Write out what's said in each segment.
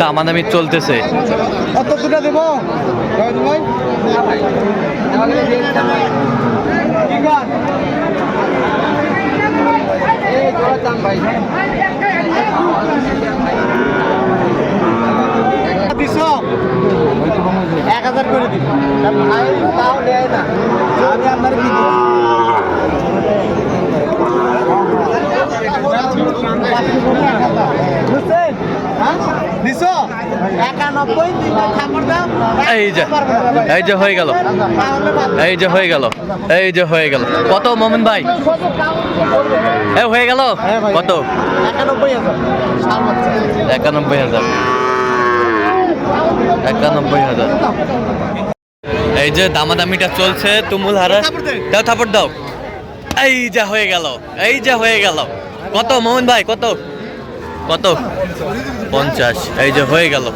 দামাদামি চলতেছে। কত দুটা দেব ভাই? এই জোড়া দাম ভাই 1000 করে দিন ভাই, তাও নেয় না। আমি আপনার কি দিই বুঝছেন? এই যে হয়ে গেল, এই যে হয়ে গেল, এই যে হয়ে গেল। কত মোমিন ভাই? হয়ে গেল কত? 91,000। 91,000। এই যে দামাদামিটা চলছে তুমুল হারে। দাও থাপড় দাও। এই যে হয়ে গেল, এই যে হয়ে গেল। কত মোমিন ভাই? কত কত? 50। এই যে হয়ে গেল।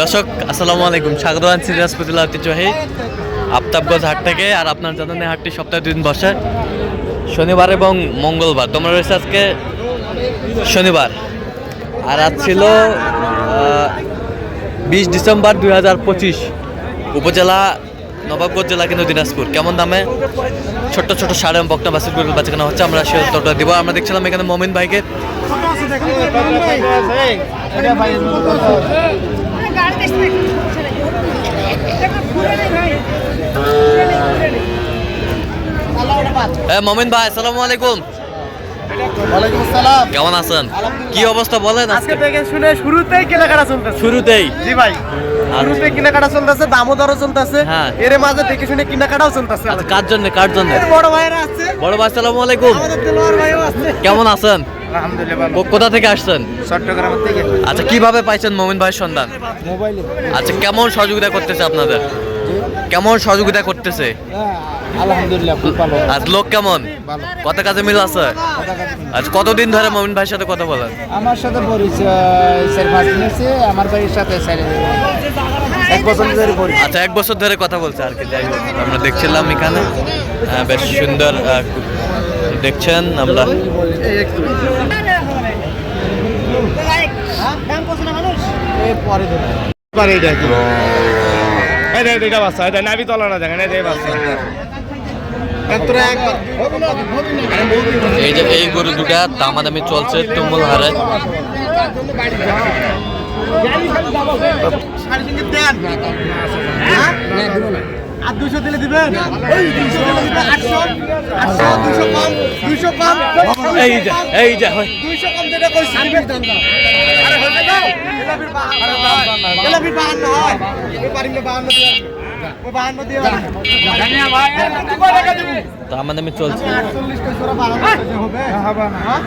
দর্শক আসসালামু আলাইকুম, স্বাগত আছি রাজপুতুল্লাহ ঐতিহ্যবাহী আফতাবগঞ্জ হাট থেকে। আর আপনার জানেন এই হাটটি সপ্তাহে 2 দিন বসে, শনিবার এবং মঙ্গলবার। তোমরা রয়েছে আজকে শনিবার, আর আজ ছিল 20 ডিসেম্বর 2025। উপজেলা নবাবগঞ্জ, জেলা কিন্তু দিনাজপুর। কেমন দামে ছোট্ট ছোট সাড়ে বকনা বাছুর গরুর বাচ্চা কেনা হচ্ছে, আমরা সে উত্তরটা দিব। আমরা দেখছিলাম এখানে মমিন ভাইকে। মমিন ভাই আসসালামু আলাইকুম। ওয়ালাইকুম আসসালাম। কেমন আছেন? কি অবস্থা বলেন? আজকে থেকে শুনে শুরুতেই কেনাকাটা চলতেছে। শুরুতেই? জি ভাই, শুরুতে কেনাকাটা চলতেছে, দামও দরও চলতেছে। হ্যাঁ, এর মাঝে দেখে শুনে কেনাকাটাও চলতেছে। আচ্ছা, কার জন্য? কার জন্য? বড় ভাইরা আছে। বড় ভাই আসসালামু আলাইকুম। আমাদের দেলোয়ার ভাইও আছে। কেমন আছেন? আলহামদুলিল্লাহ। কোথা থেকে আসছেন? চট্টগ্রাম থেকে। আচ্ছা, কিভাবে পাইছেন মমিন ভাইয়ের সন্ধান? মোবাইলে। আচ্ছা, কেমন সহযোগিতা করতেছে আপনাদের? কেমন সহযোগিতা করতেছে? আলহামদুলিল্লাহ খুব ভালো। আজ লোক কেমন? ভালো। কত কাজে মিল আছে? আজ কতদিন ধরে মমিন ভাইয়ের সাথে কথা বলেন? আমার সাথে পরিচয় 4-5 দিন হয়েছে। আমার ভাইয়ের সাথে 1 বছর ধরে পরিচয়। আচ্ছা, 1 বছর ধরে কথা বলছে আর কি। যাই হোক, আমরা দেখছিলাম এখানে বেশ সুন্দর দেখছেন আমরা। এই যে এই গরু দুটা দামাদামি চলছে তুমুল হারে। আর 200 দিলে দিবেন? ওই 200 দিলে দিবেন 800 200 কম 200 কম। এই যে 200 কম যেটা কইছি দিবেন। আরে হয়ে যাও। এলা ফির 52 হয়। এই পারিলে 52 দিবেন। ওই 52 দিও। জানিয়া ভাই কত টাকা দেব? দামাদামি চলছে। 48 কইছো ওরা 12 হবে। হবে না। হ্যাঁ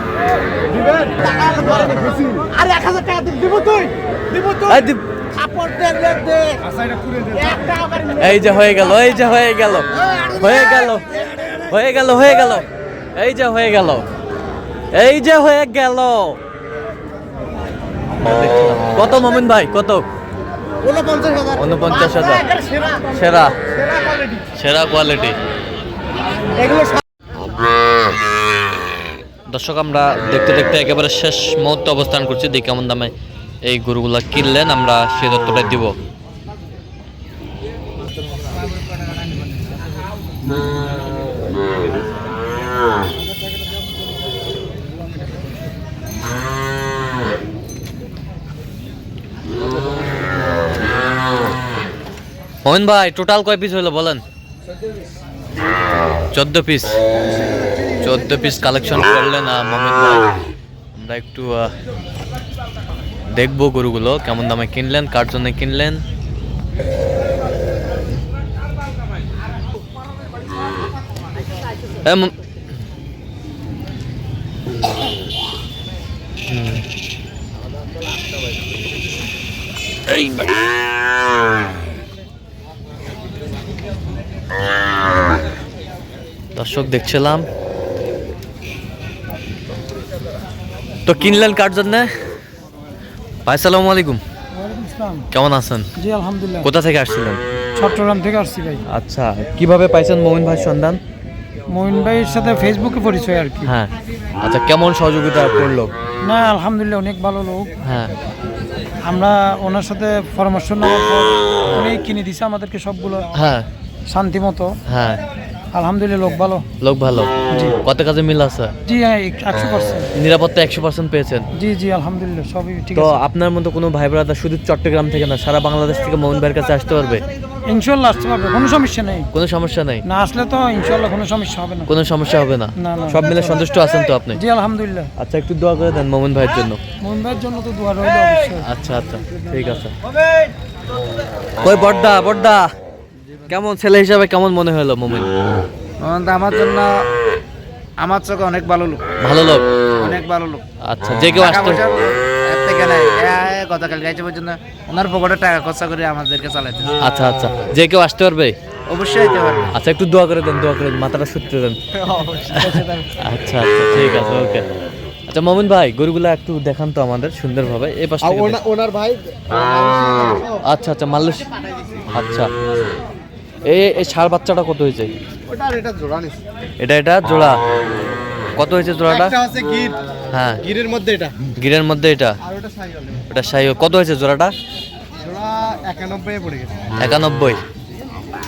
দিবেন। টাকা ধরে খুশি। আরে 1000 টাকা দিব তুই। দিব তুই। এই যে হয়ে গেল, এই যে হয়ে গেল, হয়ে গেল, হয়ে গেল, হয়ে গেল। এই যে হয়ে গেল, এই যে হয়ে গেল। কত মমিন ভাই? কত? 49,000। সেরা সেরা কোয়ালিটি। দর্শক আমরা দেখতে দেখতে একেবারে শেষ মুহূর্তে অবস্থান করছি। দেখি কেমন দামে এই গরুগুলা কিনলেন, আমরা সে তথ্যটা দিব। মোহন ভাই টোটাল কয় পিস হইলো বলেন? 14 পিস। 14 পিস কালেকশন করলেন মোমিন ভাই। আমরা একটু দেখবো গরুগুলো কেমন দামে কিনলেন, কার জন্য কিনলেন। দর্শক দেখছিলাম তো কিনলেন কার জন্য? ভাই আসসালামু আলাইকুম। কেমন আছেন? জি আলহামদুলিল্লাহ। কোথা থেকে আসছিলেন? চট্টগ্রাম থেকে আসছি ভাই। আচ্ছা, কিভাবে পাইছেন মমিন ভাই সন্ধান? মঈন ভাইয়ের সাথে ফেসবুকে পরিচয় আর কি। হ্যাঁ, আচ্ছা কেমন সহযোগিতা করলো? না আলহামদুলিল্লাহ অনেক ভালো লোক। হ্যাঁ, আমরা ওনার সাথে পরামর্শ নেওয়ার পর উনি কিনে দিছে আমাদেরকে সবগুলো হ্যাঁ, শান্তি মতো। হ্যাঁ, আলহামদুলিল্লাহ লোক ভালো। লোক ভালো। জি। কত কাজে মিল আছে? জি হ্যাঁ 100%। নিরাপত্তা 100% পেয়েছেন? জি জি আলহামদুলিল্লাহ সবই ঠিক তো আছে। আপনার মতো কোনো ভাই ব্রাদার শুধু চট্টগ্রাম থেকে না, সারা বাংলাদেশ থেকে মঈন ভাইয়ের কাছে আসতে পারবে? ইনশাল্লাহ আসতে পারবে, কোনো সমস্যা নেই। কোনো সমস্যা নাই? না আসলে তো ইনশাল্লাহ কোনো সমস্যা হবে না। কোনো সমস্যা হবে না? না, না। সব মিলে সন্তুষ্ট আছেন তো আপনি? জি আলহামদুলিল্লাহ। আচ্ছা একটু দোয়া করে দেন মঈন ভাইয়ের জন্য। মঈন ভাইয়ের জন্য তো দোয়া রইল অবশ্যই। আচ্ছা আচ্ছা ঠিক আছে। কই বড়দা, বড়দা কেমন ছেলে হিসাবে কেমন মনে হলো মমিন? আমার জন্য আমার চোখে অনেক ভালো লোক, ভালো লোক, অনেক ভালো লোক। আচ্ছা যে কেউ আসতে গতকাল গাইছে পর্যন্ত ওনার পকেটে টাকা খরচা করে আমাদেরকে চালাইতে। আচ্ছা আচ্ছা যে কেউ আসতে পারবে? অবশ্যই যেতে পারবে। আচ্ছা একটু দোয়া করে দেন, দোয়া করে দেন, মাথাটা সত্যি দেন। আচ্ছা আচ্ছা ঠিক আছে ওকে। আচ্ছা মমিন ভাই গরুগুলা একটু দেখান তো আমাদের সুন্দরভাবে এই পাশে। ওনার ভাই আচ্ছা আচ্ছা মাল্লুস। আচ্ছা এই ষাঁড় বাচ্চাটা কত হয়েছে? এটা জোড়া নিস, এটা জোড়া কত হয়েছে জোড়াটা? একটা আছে গির, হ্যাঁ গিরের মধ্যে এটা, গিরের মধ্যে এটা, আর ওটা সাইকেল। এটা সাই কত হয়েছে জোড়াটা? জোড়া 91 এ পড়ে গেছে। 91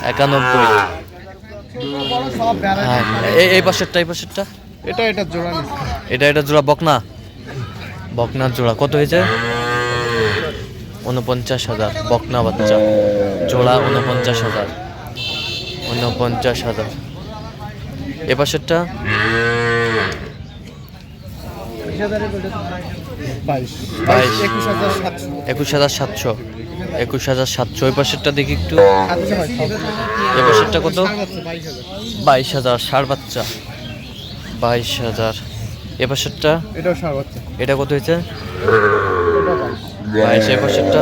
91। বড় সব বেড়া। হ্যাঁ এই পাশেরটা, এই পাশেরটা এটা জোড়া নিস। এটা জোড়া বকনা, বকনার জোড়া কত হয়েছে? 49,000। বকনা বাচ্চা জোড়া 49,000, 49,000। এ পাশেরটা 21,700, 21,700। ওই পাশেরটা দেখি একটু, এ পাশেরটা কত? 22,000। ষাঁড় বাচ্চা 22,000। এ পাশেরটা এটাও ষাঁড় বাচ্চা। এটা কত হয়েছে? 22। এ পাশেরটা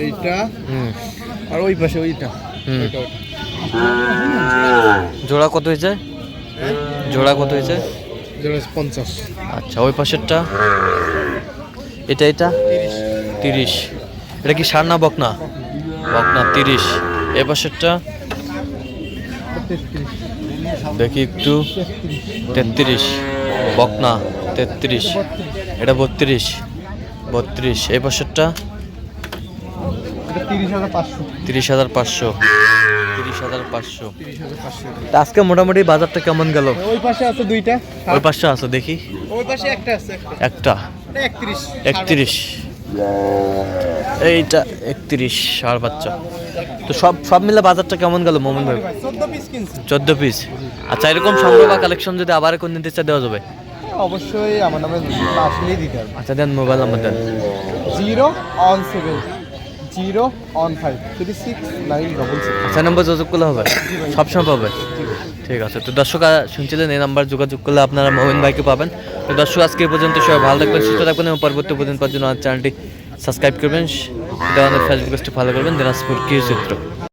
এইটা হুম আর ওই পাশে ওইটা। হুম। জোড়া কত হয়েছে? জোড়া কত হয়েছে? জোড়া 50। আচ্ছা ওই পাশেরটা এটা 30। এটা কি ষাঁড় না বকনা? বকনা 30। এ পাশেরটা দেখি একটু 33। বকনা 33। এটা 32। 32। এই পাশেরটা 30,500। 30,500। 30,500। তা আজকে মোটামুটি বাজারটা কেমন গেল? ওই পাশে আছে দুইটা, ওই পাশে আছে দেখি, ওই পাশে একটা আছে, একটা এটা 31। 31। এইটা 31 ষাঁড় বাচ্চা। তো সব মিলে বাজারটা কেমন গেল মমিন ভাই? 14 পিস কিনছি। 14 পিস। আচ্ছা এরকম সংগ্রহ বা কালেকশন যদি আবার কোন নিতে চা দেওয়া যাবে? অবশ্যই আমার নামে আসলেই দিতে হবে। আচ্ছা দেন মোবাইল নাম্বার দেন। 017 015 36 আচ্ছা নাম্বার যোগাযোগ করলে হবে? সবসময় পাবে? ঠিক আছে। তো দর্শক শুনছিলেন এই নাম্বার যোগাযোগ করলে আপনারা মমিন ভাইকে পাবেন। তো দর্শক আজকে এই পর্যন্ত সবাই ভালো থাকবেন, সুস্থ থাকবেন এবং পরবর্তী পর্যন্ত পাওয়ার জন্য আমার চ্যানেলটি সাবস্ক্রাইব করবেন, ফেসবুক পেজটি ফলো করবেন। দিনাজপুর কি চিত্র।